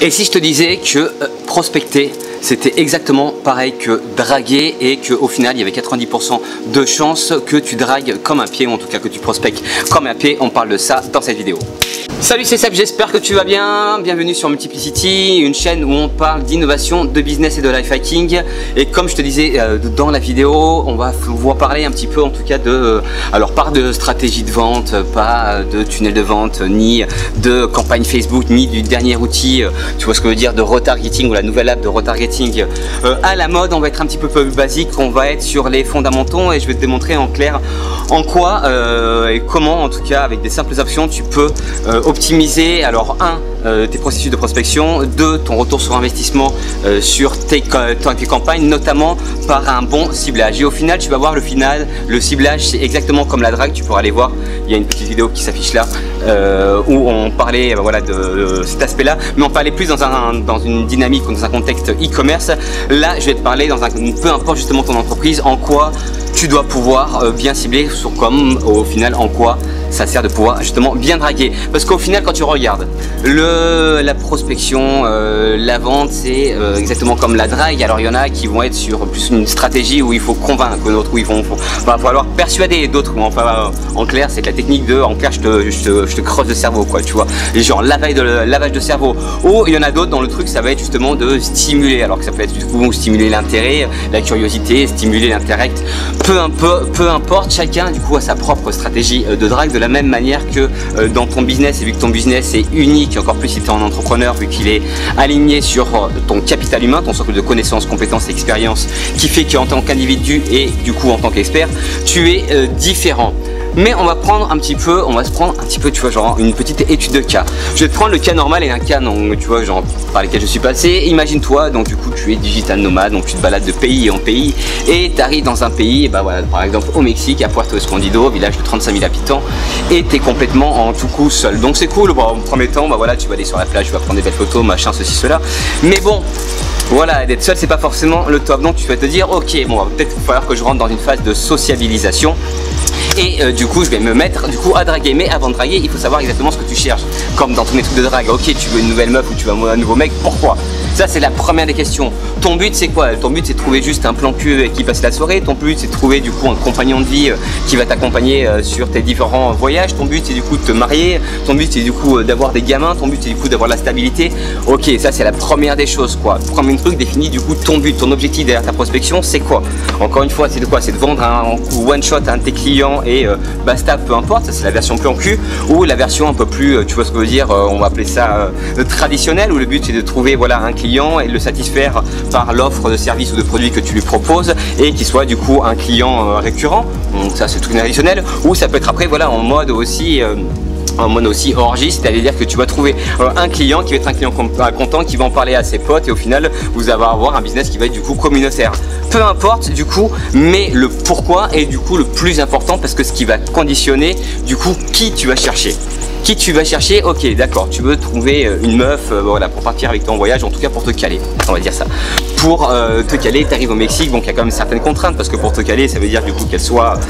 Et si je te disais que prospecter, c'était exactement pareil que draguer et qu'au final il y avait 90% de chances que tu dragues comme un pied, ou en tout cas que tu prospectes comme un pied. On parle de ça dans cette vidéo. Salut, c'est Seb, j'espère que tu vas bien. Bienvenue sur Multiplicity, une chaîne où on parle d'innovation, de business et de life hacking. Et comme je te disais dans la vidéo, on va vous parler un petit peu en tout cas de... alors pas de stratégie de vente, pas de tunnel de vente, ni de campagne Facebook, ni du dernier outil, tu vois ce que je veux dire, de retargeting ou la nouvelle app de retargeting à la mode. On va être un petit peu plus basique, on va être sur les fondamentaux et je vais te démontrer en clair en quoi et comment en tout cas avec des simples options tu peux optimiser alors tes processus de prospection, 2 ton retour sur investissement sur tes campagnes, notamment par un bon ciblage. Et au final tu vas voir le ciblage c'est exactement comme la drague, tu pourras aller voir, il y a une petite vidéo qui s'affiche là où on parlait voilà, de cet aspect là, mais on parlait plus dans une dynamique ou dans un contexte e-commerce. Là je vais te parler dans peu importe justement ton entreprise, en quoi tu dois pouvoir bien cibler, sur comme au final en quoi ça sert de pouvoir justement bien draguer. Parce qu'au final quand tu regardes la prospection, la vente c'est exactement comme la drague. Alors il y en a qui vont être sur plus une stratégie où il faut convaincre, d'autres où il va falloir persuader, d'autres où enfin en clair c'est que la technique de en clair je te creuse le cerveau quoi, tu vois, et genre lavage de cerveau. Ou il y en a d'autres dans le truc ça va être justement de stimuler, alors que ça peut être du coup stimuler l'intérêt, la curiosité, stimuler l'intellect, peu importe, chacun du coup a sa propre stratégie de drague. De la même manière que dans ton business, et vu que ton business est unique, encore plus si tu es un entrepreneur, vu qu'il est aligné sur ton capital humain, ton socle de connaissances, compétences et expériences, qui fait qu'en tant qu'individu et du coup en tant qu'expert, tu es différent. Mais on va se prendre un petit peu, tu vois, genre une petite étude de cas. Je vais te prendre le cas normal et un cas, donc, tu vois, genre par lesquels je suis passé. Imagine-toi, donc du coup, tu es digital nomade, donc tu te balades de pays en pays et tu arrives dans un pays, et bah voilà, par exemple au Mexique, à Puerto Escondido, village de 35 000 habitants, et tu es complètement en tout coup seul. Donc c'est cool, bon, en premier temps, bah voilà, tu vas aller sur la plage, tu vas prendre des belles photos, machin, ceci, cela. Mais bon, voilà, d'être seul, c'est pas forcément le top. Donc tu vas te dire, ok, bon, peut-être qu'il va falloir que je rentre dans une phase de sociabilisation. Et du coup je vais me mettre à draguer. Mais avant de draguer il faut savoir exactement ce que tu cherches. Comme dans tous les trucs de drague, ok tu veux une nouvelle meuf ou tu veux un nouveau mec, pourquoi? Ça c'est la première des questions. Ton but c'est quoi? Ton but c'est de trouver juste un plan cul qui passe la soirée. Ton but c'est de trouver du coup un compagnon de vie qui va t'accompagner sur tes différents voyages. Ton but c'est du coup de te marier. Ton but c'est du coup d'avoir des gamins. Ton but c'est du coup d'avoir la stabilité. Ok, ça c'est la première des choses quoi. Premier truc, définis du coup ton but, ton objectif derrière ta prospection c'est quoi? Encore une fois c'est de quoi? C'est de vendre un one shot à un de tes clients et basta, peu importe, ça c'est la version plan cul, ou la version un peu plus, tu vois ce que je veux dire, on va appeler ça traditionnelle, où le but c'est de trouver voilà un client et de le satisfaire par l'offre de service ou de produit que tu lui proposes et qu'il soit du coup un client récurrent. Donc ça c'est tout traditionnel, ou ça peut être après voilà en mode aussi orgie, c'est-à-dire que tu vas trouver un client qui va être un client content, qui va en parler à ses potes et au final vous allez avoir un business qui va être du coup communautaire. Peu importe du coup, mais le pourquoi est du coup le plus important, parce que ce qui va conditionner du coup qui tu vas chercher. Qui tu vas chercher, ok d'accord, tu veux trouver une meuf voilà, pour partir avec toi en voyage, en tout cas pour te caler, on va dire ça. Pour te caler, tu arrives au Mexique, donc il y a quand même certaines contraintes, parce que pour te caler ça veut dire du coup qu'elle soit...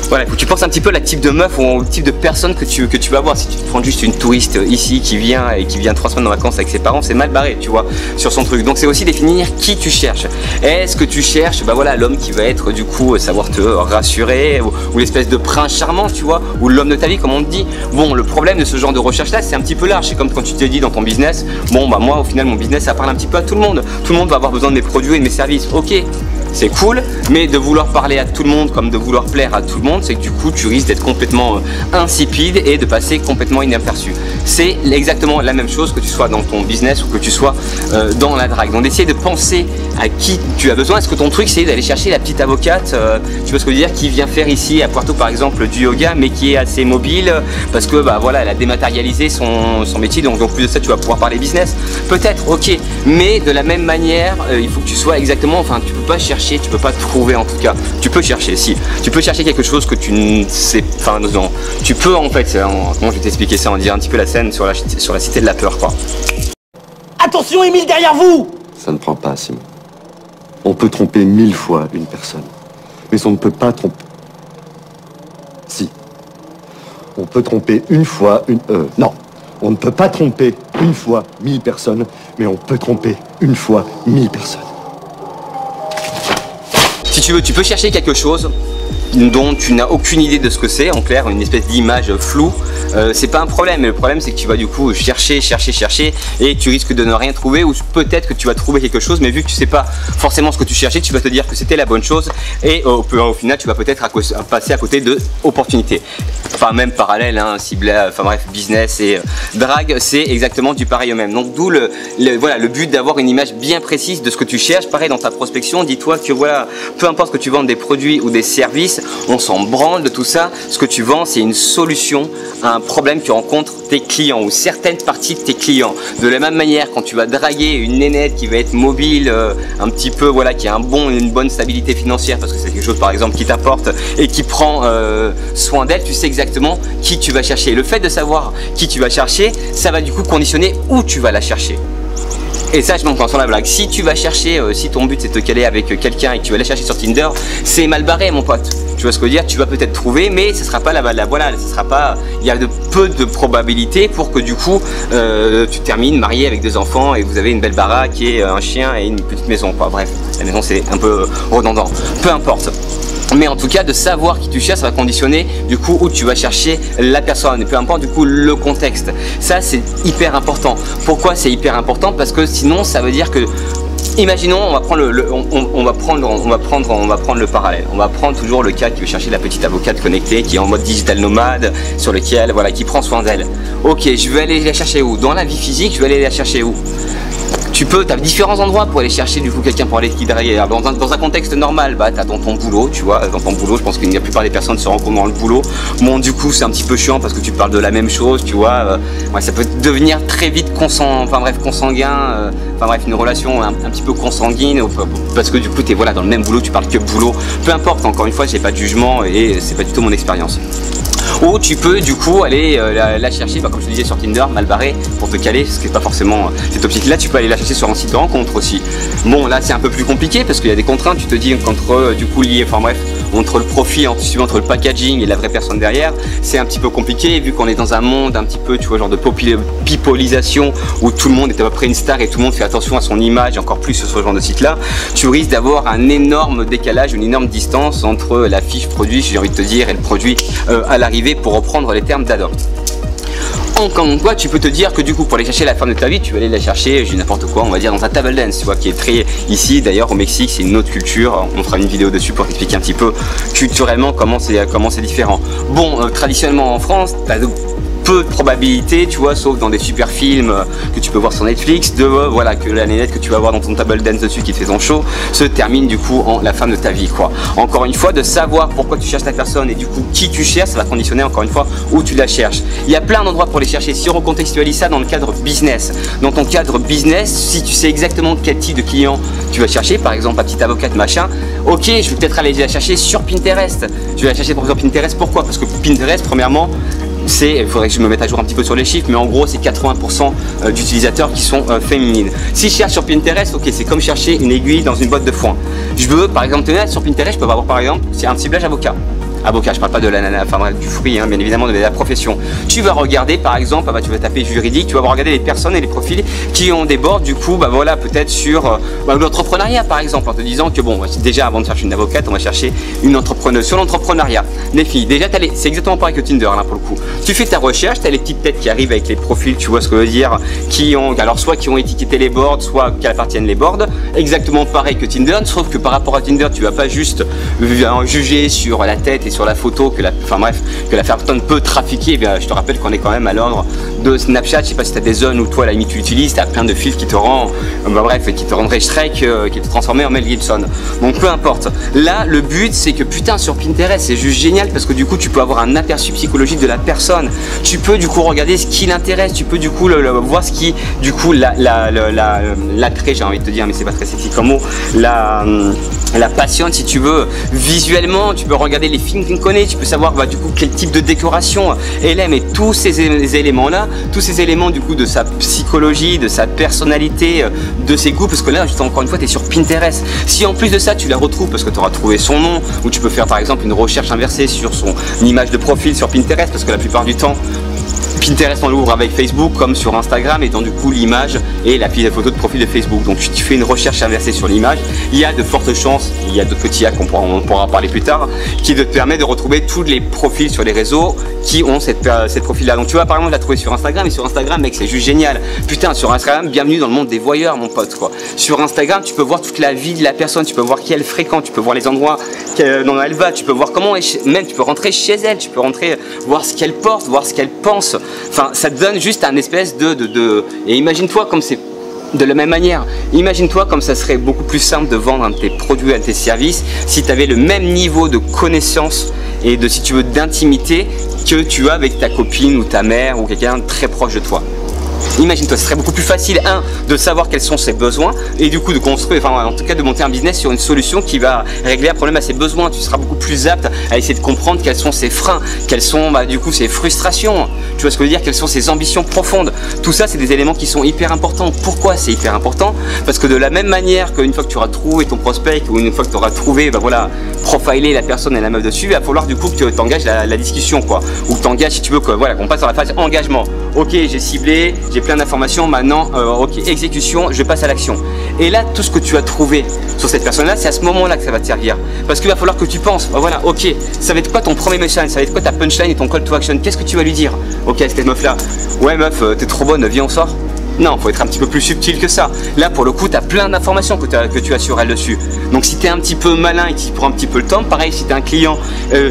Voilà, il faut que tu penses un petit peu à la type de meuf ou au type de personne que tu vas avoir. Si tu te prends juste une touriste ici qui vient 3 semaines en vacances avec ses parents, c'est mal barré, tu vois, sur son truc. Donc c'est aussi définir qui tu cherches. Est-ce que tu cherches, bah voilà, l'homme qui va être du coup savoir te rassurer, ou l'espèce de prince charmant, tu vois, ou l'homme de ta vie comme on te dit. Bon, le problème de ce genre de recherche là, c'est un petit peu large. C'est comme quand tu te dis dans ton business, bon bah moi au final mon business ça parle un petit peu à tout le monde. Tout le monde va avoir besoin de mes produits et de mes services. Ok, c'est cool, mais de vouloir parler à tout le monde comme de vouloir plaire à tout le monde, c'est que du coup tu risques d'être complètement insipide et de passer complètement inaperçu. C'est exactement la même chose que tu sois dans ton business ou que tu sois dans la drague. Donc d'essayer de penser à qui tu as besoin. Est-ce que ton truc c'est d'aller chercher la petite avocate, tu vois ce que je veux dire, qui vient faire ici à Puerto par exemple du yoga, mais qui est assez mobile parce que bah voilà, elle a dématérialisé son métier, donc en plus de ça tu vas pouvoir parler business. Peut-être, ok, mais de la même manière il faut que tu sois exactement, enfin tu peux pas chercher, tu peux pas trouver en tout cas, tu peux chercher, si, tu peux chercher quelque chose que tu ne sais, enfin non, tu peux en fait, comment je vais t'expliquer ça, on dirait un petit peu la scène sur la cité de la peur quoi. Attention Émile derrière vous! Ça ne prend pas, Simon. On peut tromper 1000 fois une personne, mais on ne peut pas tromper... Si. On peut tromper une fois une... Non, on ne peut pas tromper une fois 1000 personnes, mais on peut tromper une fois 1000 personnes. Si tu veux, tu peux chercher quelque chose dont tu n'as aucune idée de ce que c'est, en clair, une espèce d'image floue. C'est pas un problème, mais le problème c'est que tu vas du coup chercher et tu risques de ne rien trouver, ou peut-être que tu vas trouver quelque chose, mais vu que tu sais pas forcément ce que tu cherchais, tu vas te dire que c'était la bonne chose et au final tu vas peut-être passer à côté de opportunités. Enfin même parallèle, hein, ciblé, enfin bref, business et drague, c'est exactement du pareil au même. Donc d'où voilà, le but d'avoir une image bien précise de ce que tu cherches. Pareil dans ta prospection, dis-toi que voilà, peu importe que tu vendes des produits ou des services, on s'en branle de tout ça. Ce que tu vends, c'est une solution à un problème que rencontrent tes clients ou certaines parties de tes clients. De la même manière, quand tu vas draguer une nénette qui va être mobile, un petit peu, voilà, qui a une bonne stabilité financière, parce que c'est quelque chose par exemple qui t'apporte et qui prend soin d'elle, tu sais exactement qui tu vas chercher. Le fait de savoir qui tu vas chercher, ça va du coup conditionner où tu vas la chercher. Et ça, je m'entends sur la blague. Si tu vas chercher, si ton but c'est de te caler avec quelqu'un et que tu vas la chercher sur Tinder, c'est mal barré, mon pote. Tu vois ce que je veux dire? Tu vas peut-être trouver, mais ce sera pas voilà, ce sera pas. Il y a peu de probabilités pour que du coup tu termines marié avec 2 enfants et vous avez une belle baraque et un chien et une petite maison, quoi. Bref, la maison c'est un peu redondant. Peu importe. Mais en tout cas, de savoir qui tu cherches, ça va conditionner du coup où tu vas chercher la personne, et peu importe du coup le contexte. Ça, c'est hyper important. Pourquoi c'est hyper important? Parce que sinon, ça veut dire que, imaginons, on va prendre le parallèle. On va prendre toujours le cas qui veut chercher la petite avocate connectée qui est en mode digital nomade, sur lequel, voilà, qui prend soin d'elle. Ok, je vais aller la chercher où? Dans la vie physique, je vais aller la chercher où? Tu as différents endroits pour aller chercher du coup quelqu'un pour aller te guider. Dans un contexte normal, bah t'as dans ton boulot, tu vois, dans ton boulot, je pense que la plupart des personnes se rencontrent dans le boulot. Bon, du coup c'est un petit peu chiant parce que tu parles de la même chose, tu vois, ouais, ça peut devenir très vite consanguin, une relation un petit peu consanguine, parce que du coup t'es voilà dans le même boulot, tu parles que boulot. Peu importe, encore une fois, j'ai pas de jugement et c'est pas du tout mon expérience. Ou tu peux du coup aller la chercher, comme je te disais sur Tinder, mal barré, pour te caler, ce qui n'est pas forcément cette optique-là. Tu peux aller la chercher sur un site de rencontre aussi. Bon, là c'est un peu plus compliqué parce qu'il y a des contraintes, tu te dis qu'entre du coup lié, enfin bref, entre le profil, entre le packaging et la vraie personne derrière, c'est un petit peu compliqué vu qu'on est dans un monde un petit peu, tu vois, genre de pipolisation où tout le monde est à peu près une star et tout le monde fait attention à son image, encore plus sur ce genre de site-là. Tu risques d'avoir un énorme décalage, une énorme distance entre la fiche produit, j'ai envie de te dire, et le produit à l'arrivée, pour reprendre les termes d'Adobe. Encore une fois, tu peux te dire que du coup pour aller chercher la femme de ta vie, tu vas aller la chercher, j'ai n'importe quoi, on va dire dans un table dance, tu vois, qui est très ici d'ailleurs au Mexique, c'est une autre culture. On fera une vidéo dessus pour t'expliquer un petit peu culturellement comment c'est différent. Bon, traditionnellement en France, tu as peu de probabilité, tu vois, sauf dans des super films que tu peux voir sur Netflix, voilà, que la nénette que tu vas voir dans ton table dance dessus qui te fait ton show se termine du coup en la femme de ta vie, quoi. Encore une fois, de savoir pourquoi tu cherches la personne et du coup qui tu cherches, ça va conditionner encore une fois où tu la cherches. Il y a plein d'endroits pour les chercher. Si on recontextualise ça dans le cadre business, dans ton cadre business, si tu sais exactement quel type de client tu vas chercher, par exemple la petite avocate machin, ok, je vais peut-être aller la chercher sur Pinterest. Je vais la chercher sur Pinterest, pourquoi? Parce que Pinterest, premièrement, il faudrait que je me mette à jour un petit peu sur les chiffres, mais en gros c'est 80% d'utilisateurs qui sont féminines. Si je cherche sur Pinterest, ok, c'est comme chercher une aiguille dans une botte de foin. Je veux par exemple te mettre sur Pinterest, je peux avoir par exemple un ciblage avocat. Avocat, je parle pas de l'ananas, enfin bref, du fruit, hein, bien évidemment de la profession. Tu vas regarder par exemple, tu vas taper juridique, tu vas regarder les personnes et les profils qui ont des boards du coup, voilà, peut-être sur l'entrepreneuriat par exemple, en te disant que bon, déjà avant de chercher une avocate, on va chercher une entrepreneuse. Sur l'entrepreneuriat, les filles, déjà c'est exactement pareil que Tinder là pour le coup. Tu fais ta recherche, tu as les petites têtes qui arrivent avec les profils, tu vois ce que je veux dire, soit qui ont étiqueté les boards, soit qui appartiennent les boards, exactement pareil que Tinder, sauf que par rapport à Tinder, tu vas pas juste juger sur la tête et sur la photo que la personne peut trafiquer. Bien, je te rappelle qu'on est quand même à l'ordre de Snapchat. Je sais pas si tu as des zones où toi à la limite tu utilises, tu as plein de filtres qui te rendent qui te rendraient Shrek, qui te transformeraient en Mel Gibson. Donc peu importe. Là le but c'est que putain sur Pinterest c'est juste génial parce que du coup tu peux avoir un aperçu psychologique de la personne. Tu peux du coup regarder ce qui l'intéresse, tu peux du coup voir ce qui du coup l'attrait, j'ai envie de te dire, mais c'est pas très sexy comme mot, la passionne si tu veux visuellement. Tu peux regarder les films qu'on connaît, tu peux savoir du coup quel type de décoration elle aime, et tous ces éléments là, tous ces éléments du coup de sa psychologie, de sa personnalité, de ses goûts, parce que là juste encore une fois tu es sur Pinterest. Si en plus de ça tu la retrouves parce que tu auras trouvé son nom, ou tu peux faire par exemple une recherche inversée sur son image de profil sur Pinterest, parce que la plupart du temps Pinterest, on l'ouvre avec Facebook comme sur Instagram, étant du coup l'image et la photo de profil de Facebook. Donc tu fais une recherche inversée sur l'image, il y a de fortes chances, il y a d'autres petits hacks on pourra parler plus tard, qui te permet de retrouver tous les profils sur les réseaux qui ont cette profil là. Donc tu vas par exemple la trouver sur Instagram, et sur Instagram mec c'est juste génial. Putain, sur Instagram, bienvenue dans le monde des voyeurs mon pote quoi. Sur Instagram tu peux voir toute la vie de la personne, tu peux voir qui elle fréquente, tu peux voir les endroits dont elle va, tu peux voir comment même tu peux rentrer chez elle, tu peux rentrer voir ce qu'elle porte, voir ce qu'elle pense. Enfin, ça te donne juste un espèce Et imagine-toi comme c'est de la même manière. Imagine-toi comme ça serait beaucoup plus simple de vendre un de tes produits, un de tes services, si tu avais le même niveau de connaissance et de, si tu veux, d'intimité que tu as avec ta copine ou ta mère ou quelqu'un de très proche de toi. Imagine-toi, ce serait beaucoup plus facile, de savoir quels sont ses besoins et du coup de construire, enfin en tout cas de monter un business sur une solution qui va régler un problème à ses besoins. Tu seras beaucoup plus apte à essayer de comprendre quels sont ses freins, quelles sont du coup ses frustrations, tu vois ce que je veux dire, quelles sont ses ambitions profondes. Tout ça, c'est des éléments qui sont hyper importants. Pourquoi c'est hyper important? Parce que de la même manière qu'une fois que tu auras trouvé ton prospect ou une fois que tu auras trouvé, profiler la personne et la meuf dessus, il va falloir du coup que tu t'engages la discussion quoi, ou que tu engages si tu veux qu'on passe dans la phase engagement. Ok, j'ai ciblé, j'ai plein d'informations, maintenant ok, exécution, je passe à l'action. Et là, tout ce que tu as trouvé sur cette personne là, c'est à ce moment là que ça va te servir, parce qu'il va falloir que tu penses, voilà, ok, ça va être quoi ton premier message, ça va être quoi ta punchline et ton call to action, qu'est-ce que tu vas lui dire? Ok, cette meuf là, ouais meuf, t'es trop bonne, viens on sort. Non, il faut être un petit peu plus subtil que ça. Là, pour le coup, tu as plein d'informations que tu as sur elle dessus. Donc, si tu es un petit peu malin et que tu prends un petit peu le temps, pareil, si tu es un client,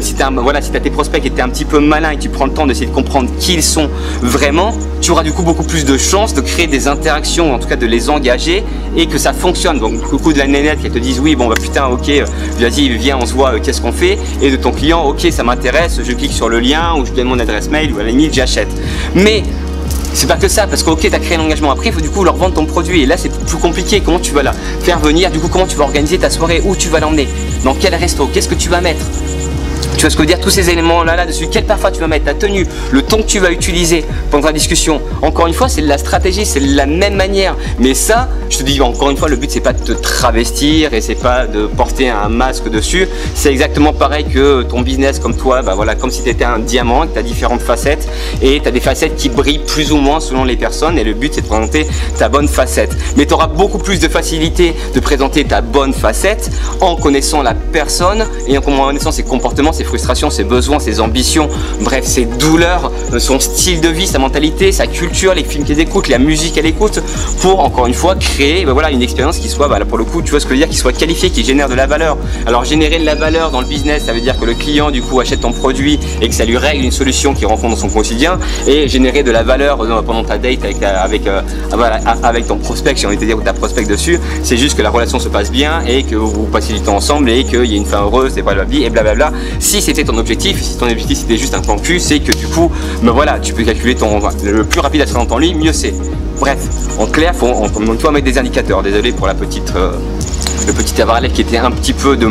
si tu as tes prospects et que tu es un petit peu malin et que tu prends le temps d'essayer de comprendre qui ils sont vraiment, tu auras du coup beaucoup plus de chances de créer des interactions, en tout cas de les engager et que ça fonctionne. Donc, du coup, de la nénette qui te dise oui, bon, putain, ok, vas-y, viens, on se voit, qu'est-ce qu'on fait? Et de ton client, ok, ça m'intéresse, je clique sur le lien ou je donne mon adresse mail ou à la limite, j'achète. Mais c'est pas que ça, parce que ok, tu as créé un engagement, après il faut du coup leur vendre ton produit et là c'est plus compliqué. Comment tu vas la faire venir, du coup comment tu vas organiser ta soirée, où tu vas l'emmener, dans quel resto, qu'est-ce que tu vas mettre, tu vois ce que je veux dire, tous ces éléments là dessus, quel parfum tu vas mettre, ta tenue, le ton que tu vas utiliser pendant la discussion. Encore une fois, c'est de la stratégie, c'est de la même manière, mais ça, je te dis encore une fois, le but c'est pas de te travestir et c'est pas de porter un masque dessus. C'est exactement pareil que ton business, comme toi, comme si tu étais un diamant, que tu as différentes facettes et tu as des facettes qui brillent plus ou moins selon les personnes et le but c'est de présenter ta bonne facette. Mais tu auras beaucoup plus de facilité de présenter ta bonne facette en connaissant la personne et en connaissant ses comportements, ses frustrations, ses besoins, ses ambitions, bref, ses douleurs, son style de vie, sa mentalité, sa culture, les films qu'elle écoute, la musique qu'elle écoute, pour encore une fois créer une expérience qui soit, pour le coup, tu vois ce que je veux dire, qui soit qualifiée, qui génère de la valeur. Alors générer de la valeur dans le business, ça veut dire que le client du coup achète ton produit et que ça lui règle une solution qu'il rencontre dans son quotidien, et générer de la valeur pendant ta date avec ton prospect, si on était dire ou ta prospect dessus, c'est juste que la relation se passe bien et que vous passez du temps ensemble et qu'il y a une fin heureuse et blablabla. Si c'était ton objectif, si ton objectif c'était juste un plan cul, c'est que du coup, tu peux calculer le plus rapide à se rendre en ligne, mieux c'est. Bref, en clair, il faut mettre des indicateurs. Désolé pour le petit parallèle qui était un petit peu de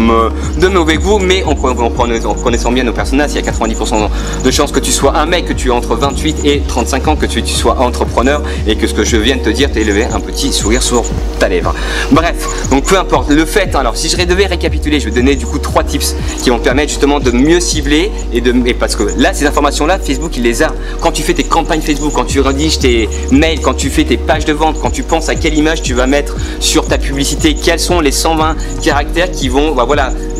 mauvais goût, mais en connaissant bien nos personnages, il y a 90% de chances que tu sois un mec, que tu aies entre 28 et 35 ans, que tu sois entrepreneur et que ce que je viens de te dire t'ait élevé un petit sourire sur ta lèvre. Bref, donc peu importe le fait, alors si je devais récapituler, je vais donner du coup 3 tips qui vont te permettre justement de mieux cibler et parce que là, ces informations-là, Facebook il les a. Quand tu fais tes campagnes Facebook, quand tu rédiges tes mails, quand tu fais tes pages de vente, quand tu penses à quelle image tu vas mettre sur ta publicité, quels sont les 120 caractères qui vont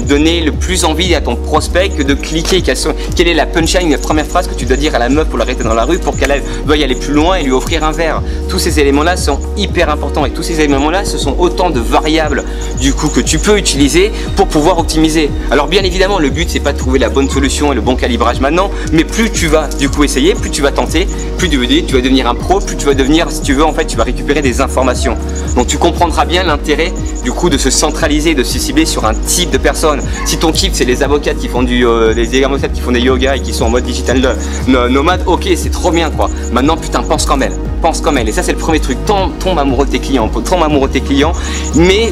donner le plus envie à ton prospect que de cliquer, quelle est la punchline, la première phrase que tu dois dire à la meuf pour l'arrêter dans la rue pour qu'elle veuille aller plus loin et lui offrir un verre. Tous ces éléments là sont hyper importants et tous ces éléments là ce sont autant de variables du coup que tu peux utiliser pour pouvoir optimiser. Alors bien évidemment le but c'est pas de trouver la bonne solution et le bon calibrage maintenant, mais plus tu vas du coup essayer, plus tu vas tenter, plus tu vas devenir un pro, plus tu vas devenir, si tu veux, en fait tu vas récupérer des informations. Donc tu comprendras bien l'intérêt du coup de se centraliser, de se cibler sur un type de personne. Si ton type c'est les avocats qui font des avocats qui font des yoga et qui sont en mode digital nomade, ok c'est trop bien quoi. Maintenant putain pense comme elle. Et ça c'est le premier truc, tombe amoureux de tes clients, mais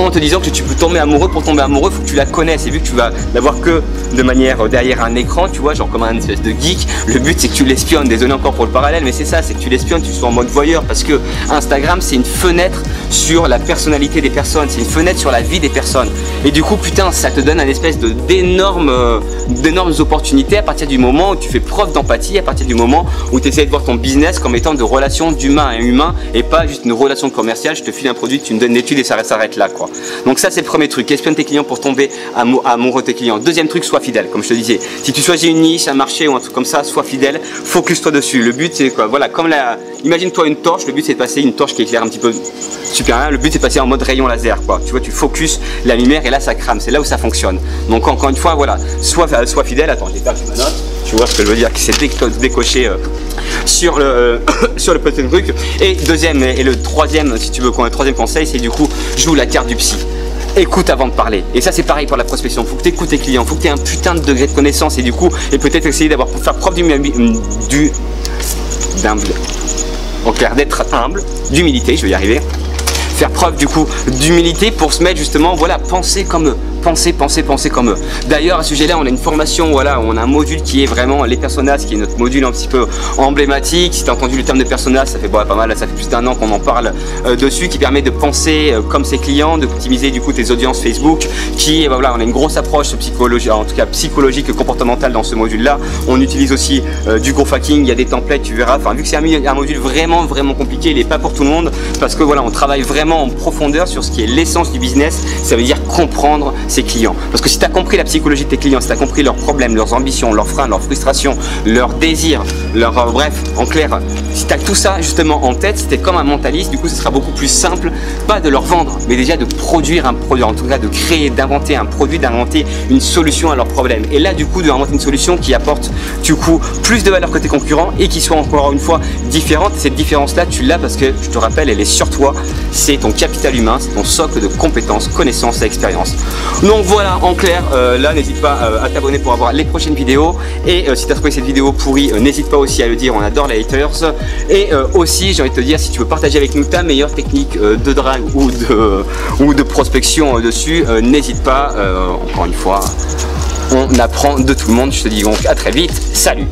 en te disant que tu peux tomber amoureux. Pour tomber amoureux, il faut que tu la connaisses, et vu que tu vas la voir que de manière derrière un écran, tu vois, genre comme un espèce de geek, le but c'est que tu l'espionnes. Désolé encore pour le parallèle, mais c'est ça, c'est que tu l'espionnes, tu sois en mode voyeur, parce que Instagram c'est une fenêtre sur la personnalité des personnes, c'est une fenêtre sur la vie des personnes, et du coup putain ça te donne un espèce d'énormes opportunités à partir du moment où tu fais preuve d'empathie, à partir du moment où tu essaies de voir ton business comme étant de relations d'humain à humain et pas juste une relation commerciale. Je te file un produit, tu me donnes l'étude et ça s'arrête là quoi. Donc ça c'est le premier truc, espionne tes clients pour tomber amoureux de tes clients. Deuxième truc, sois fidèle, comme je te disais. Si tu choisis une niche, un marché ou un truc comme ça, sois fidèle, focus-toi dessus. Le but c'est quoi? Voilà, comme imagine-toi une torche, le but c'est de passer une torche qui éclaire un petit peu supérieur, le but c'est de passer en mode rayon laser quoi. Tu vois, tu focus la lumière et là ça crame, c'est là où ça fonctionne. Donc encore une fois, voilà, sois fidèle. Attends, j'étape ma note. Tu vois ce que je veux dire, que c'est décoché sur le sur le petit truc. Et deuxième et le troisième, si tu veux, le troisième conseil, c'est du coup joue la carte du psy. Écoute avant de parler. Et ça c'est pareil pour la prospection. Faut que tu écoutes tes clients, faut que tu aies un putain de degré de connaissance, et du coup, et peut-être essayer d'avoir, pour faire preuve d'être humble, d'humilité, je vais y arriver. Faire preuve du coup d'humilité pour se mettre justement, voilà, penser comme eux. Penser comme eux. D'ailleurs à ce sujet là on a une formation, voilà, on a un module qui est vraiment les personas, qui est notre module un petit peu emblématique. Si tu as entendu le terme de persona, ça fait pas mal, ça fait plus d'1 an qu'on en parle dessus, qui permet de penser comme ses clients, d'optimiser du coup tes audiences Facebook, voilà, on a une grosse approche psychologique, en tout cas psychologique et comportementale dans ce module là. On utilise aussi du growth hacking, il y a des templates, tu verras, enfin vu que c'est un module vraiment compliqué, il n'est pas pour tout le monde, parce que voilà, on travaille vraiment en profondeur sur ce qui est l'essence du business, ça veut dire comprendre ses clients. Parce que si tu as compris la psychologie de tes clients, si tu as compris leurs problèmes, leurs ambitions, leurs freins, leurs frustrations, leurs désirs, bref, en clair, si tu as tout ça justement en tête, si tu es comme un mentaliste, du coup ce sera beaucoup plus simple, pas de leur vendre, mais déjà de produire un produit, en tout cas de créer, d'inventer un produit, d'inventer une solution à leurs problèmes. Et là du coup d'inventer une solution qui apporte du coup plus de valeur que tes concurrents et qui soit encore une fois différente. Et cette différence là tu l'as parce que, je te rappelle, elle est sur toi, c'est ton capital humain, c'est ton socle de compétences, connaissances et expériences. Donc voilà, en clair, là n'hésite pas à t'abonner pour avoir les prochaines vidéos, et si tu as trouvé cette vidéo pourrie, n'hésite pas aussi à le dire, on adore les haters. Et aussi j'ai envie de te dire, si tu veux partager avec nous ta meilleure technique de drague ou de prospection dessus, n'hésite pas, encore une fois, on apprend de tout le monde. Je te dis donc à très vite, salut.